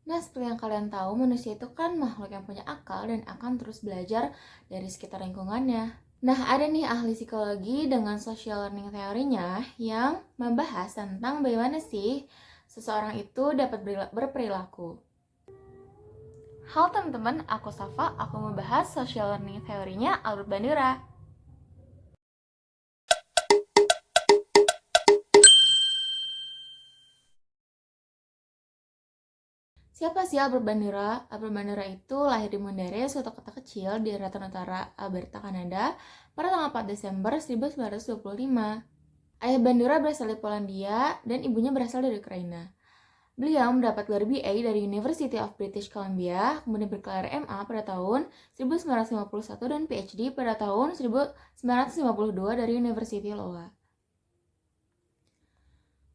Nah, seperti yang kalian tahu, manusia itu kan makhluk yang punya akal dan akan terus belajar dari sekitar lingkungannya. Nah, ada nih ahli psikologi dengan social learning teorinya yang membahas tentang bagaimana sih seseorang itu dapat berperilaku. Halo teman-teman, aku Safa, aku membahas social learning teorinya Albert Bandura. Siapa sih Albert Bandura? Albert Bandura itu lahir di Monterey, suatu kota kecil di Daratan Utara, Alberta, Kanada, pada tanggal 4 Desember 1925. Ayah Bandura berasal dari Polandia dan ibunya berasal dari Ukraina. Beliau mendapat gelar BA dari University of British Columbia, kemudian bergelar MA pada tahun 1951 dan PhD pada tahun 1952 dari University Iowa.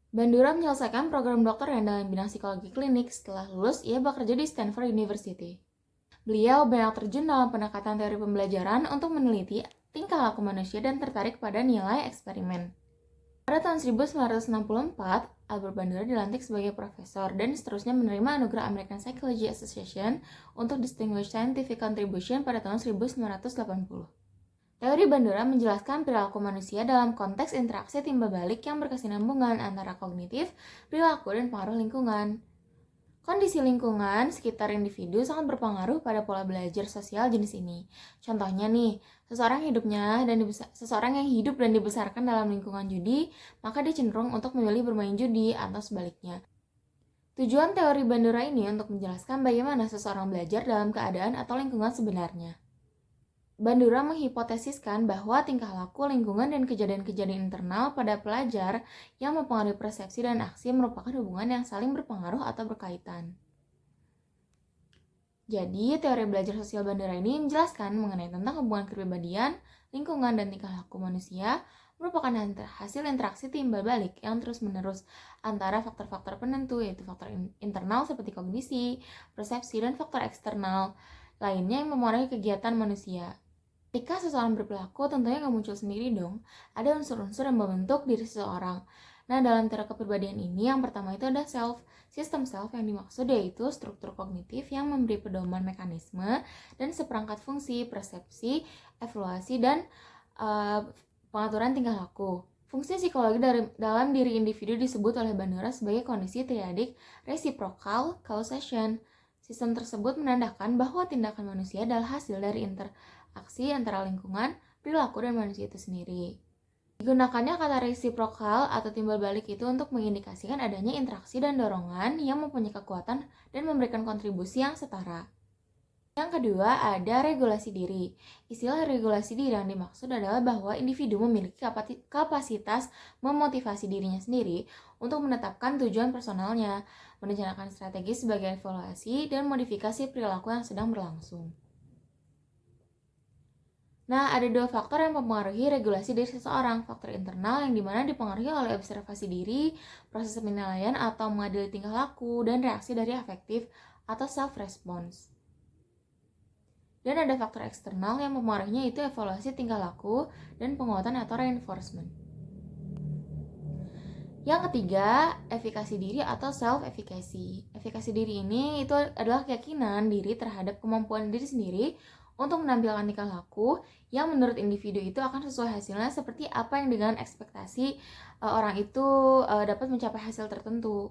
Bandura menyelesaikan program doktoral dalam bidang psikologi klinik. Setelah lulus, ia bekerja di Stanford University. Beliau banyak terjun dalam pendekatan teori pembelajaran untuk meneliti tingkah laku manusia dan tertarik pada nilai eksperimen. Pada tahun 1964, Albert Bandura dilantik sebagai profesor dan seterusnya menerima anugerah American Psychology Association untuk Distinguished Scientific Contribution pada tahun 1980. Teori Bandura menjelaskan perilaku manusia dalam konteks interaksi timbal balik yang berkesinambungan antara kognitif, perilaku, dan pengaruh lingkungan. Kondisi lingkungan sekitar individu sangat berpengaruh pada pola belajar sosial jenis ini. Contohnya nih, seseorang yang hidup dan dibesarkan dalam lingkungan judi, maka dia cenderung untuk memilih bermain judi atau sebaliknya. Tujuan teori Bandura ini untuk menjelaskan bagaimana seseorang belajar dalam keadaan atau lingkungan sebenarnya. Bandura menghipotesiskan bahwa tingkah laku, lingkungan, dan kejadian-kejadian internal pada pelajar yang mempengaruhi persepsi dan aksi merupakan hubungan yang saling berpengaruh atau berkaitan. Jadi, teori belajar sosial Bandura ini menjelaskan mengenai tentang hubungan kepribadian, lingkungan, dan tingkah laku manusia merupakan hasil interaksi timbal balik yang terus-menerus antara faktor-faktor penentu, yaitu faktor internal seperti kognisi, persepsi, dan faktor eksternal lainnya yang memengaruhi kegiatan manusia. Ketika seseorang berperilaku, tentunya nggak muncul sendiri dong. Ada unsur-unsur yang membentuk diri seseorang. Nah, dalam teori kepribadian ini, yang pertama itu ada self. Sistem self yang dimaksud yaitu struktur kognitif yang memberi pedoman mekanisme dan seperangkat fungsi, persepsi, evaluasi, dan pengaturan tingkah laku. Fungsi psikologi dalam diri individu disebut oleh Bandura sebagai kondisi triadik reciprocal causation. Sistem tersebut menandakan bahwa tindakan manusia adalah hasil dari interaksi antara lingkungan, perilaku, dan manusia itu sendiri. Digunakannya kata reciprocal atau timbal balik itu untuk mengindikasikan adanya interaksi dan dorongan yang mempunyai kekuatan dan memberikan kontribusi yang setara. Yang kedua ada regulasi diri. Istilah regulasi diri yang dimaksud adalah bahwa individu memiliki kapasitas memotivasi dirinya sendiri untuk menetapkan tujuan personalnya, merencanakan strategi sebagai evaluasi, dan modifikasi perilaku yang sedang berlangsung. Nah, ada dua faktor yang mempengaruhi regulasi diri seseorang. Faktor internal yang dimana dipengaruhi oleh observasi diri, proses penilaian atau mengadili tingkah laku, dan reaksi dari afektif atau self-response. Dan ada faktor eksternal yang mempengaruhinya yaitu evaluasi tingkah laku dan penguatan atau reinforcement. Yang ketiga, efikasi diri atau self-efficacy. Efikasi diri ini itu adalah keyakinan diri terhadap kemampuan diri sendiri untuk menampilkan tingkah laku yang menurut individu itu akan sesuai hasilnya seperti apa yang dengan ekspektasi orang itu dapat mencapai hasil tertentu.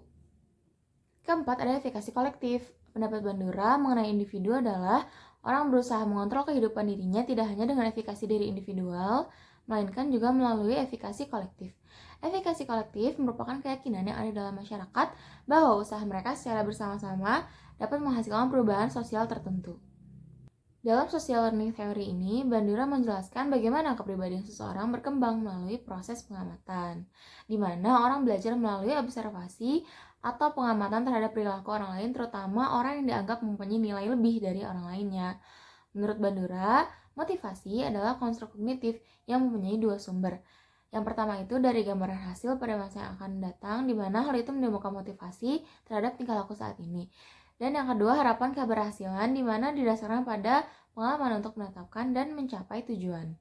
Keempat, ada efikasi kolektif. Pendapat Bandura mengenai individu adalah orang berusaha mengontrol kehidupan dirinya tidak hanya dengan efikasi diri individual, melainkan juga melalui efikasi kolektif. Efikasi kolektif merupakan keyakinan yang ada dalam masyarakat bahwa usaha mereka secara bersama-sama dapat menghasilkan perubahan sosial tertentu. Dalam social learning theory ini, Bandura menjelaskan bagaimana kepribadian seseorang berkembang melalui proses pengamatan, di mana orang belajar melalui observasi atau pengamatan terhadap perilaku orang lain, terutama orang yang dianggap mempunyai nilai lebih dari orang lainnya. Menurut Bandura, motivasi adalah konstruk kognitif yang mempunyai dua sumber. Yang pertama itu dari gambaran hasil pada masa yang akan datang, di mana hal itu menimbulkan motivasi terhadap tingkah laku saat ini. Dan yang kedua, harapan keberhasilan, di mana didasarkan pada pengalaman untuk menetapkan dan mencapai tujuan.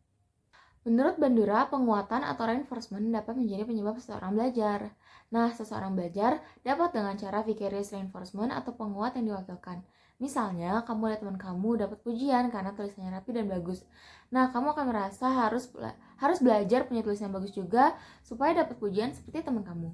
Menurut Bandura, penguatan atau reinforcement dapat menjadi penyebab seseorang belajar. Nah, seseorang belajar dapat dengan cara vicarious reinforcement atau penguat yang diwakilkan. Misalnya, kamu lihat teman kamu dapat pujian karena tulisannya rapi dan bagus. Nah, kamu akan merasa harus belajar punya tulisan bagus juga supaya dapat pujian seperti teman kamu.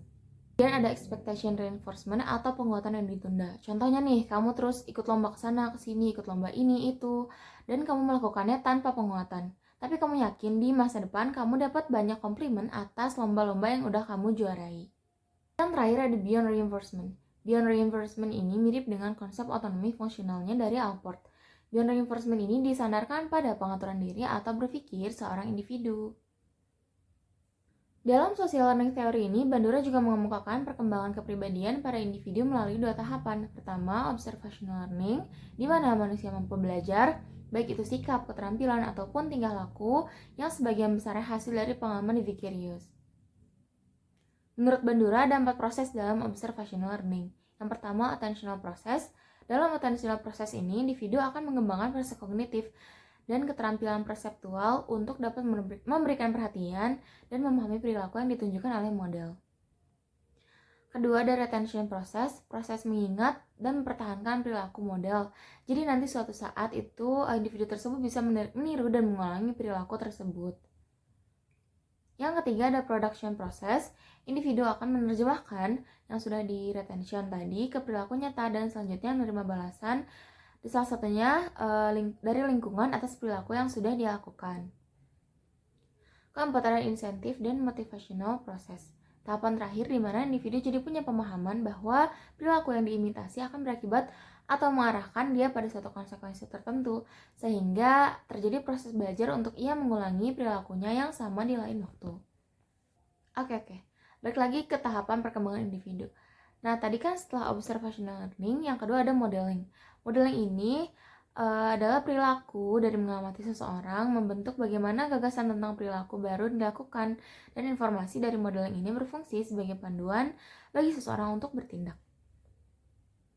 Dan ada expectation reinforcement atau penguatan yang ditunda. Contohnya nih, kamu terus ikut lomba ke sana, ke sini, ikut lomba ini, itu, dan kamu melakukannya tanpa penguatan. Tapi kamu yakin di masa depan kamu dapat banyak komplimen atas lomba-lomba yang udah kamu juarai. Yang terakhir ada beyond reinforcement. Beyond reinforcement ini mirip dengan konsep otonomi fungsionalnya dari Alport. Beyond reinforcement ini disandarkan pada pengaturan diri atau berpikir seorang individu. Dalam social learning theory ini, Bandura juga mengemukakan perkembangan kepribadian pada individu melalui dua tahapan. Pertama, observational learning, di mana manusia mampu belajar, baik itu sikap, keterampilan, ataupun tingkah laku, yang sebagian besarnya hasil dari pengalaman vicarious. Menurut Bandura, ada 4 proses dalam observational learning. Yang pertama, attentional process. Dalam attentional process ini, individu akan mengembangkan proses kognitif dan keterampilan perseptual untuk dapat memberikan perhatian dan memahami perilaku yang ditunjukkan oleh model. Kedua, ada retention process, proses mengingat dan mempertahankan perilaku model. Jadi nanti suatu saat itu individu tersebut bisa meniru dan mengulangi perilaku tersebut. Yang ketiga, ada production process, individu akan menerjemahkan yang sudah di retention tadi ke perilaku nyata dan selanjutnya menerima balasan salah satunya dari lingkungan atas perilaku yang sudah dilakukan. Keempat, ada insentif dan motivational process. Tahapan terakhir di mana individu jadi punya pemahaman bahwa perilaku yang diimitasi akan berakibat atau mengarahkan dia pada suatu konsekuensi tertentu, sehingga terjadi proses belajar untuk ia mengulangi perilakunya yang sama di lain waktu. Oke. Balik lagi ke tahapan perkembangan individu. Nah, tadi kan setelah observational learning, yang kedua ada modeling. Modeling ini adalah perilaku dari mengamati seseorang, membentuk bagaimana gagasan tentang perilaku baru dilakukan, dan informasi dari modeling ini berfungsi sebagai panduan bagi seseorang untuk bertindak.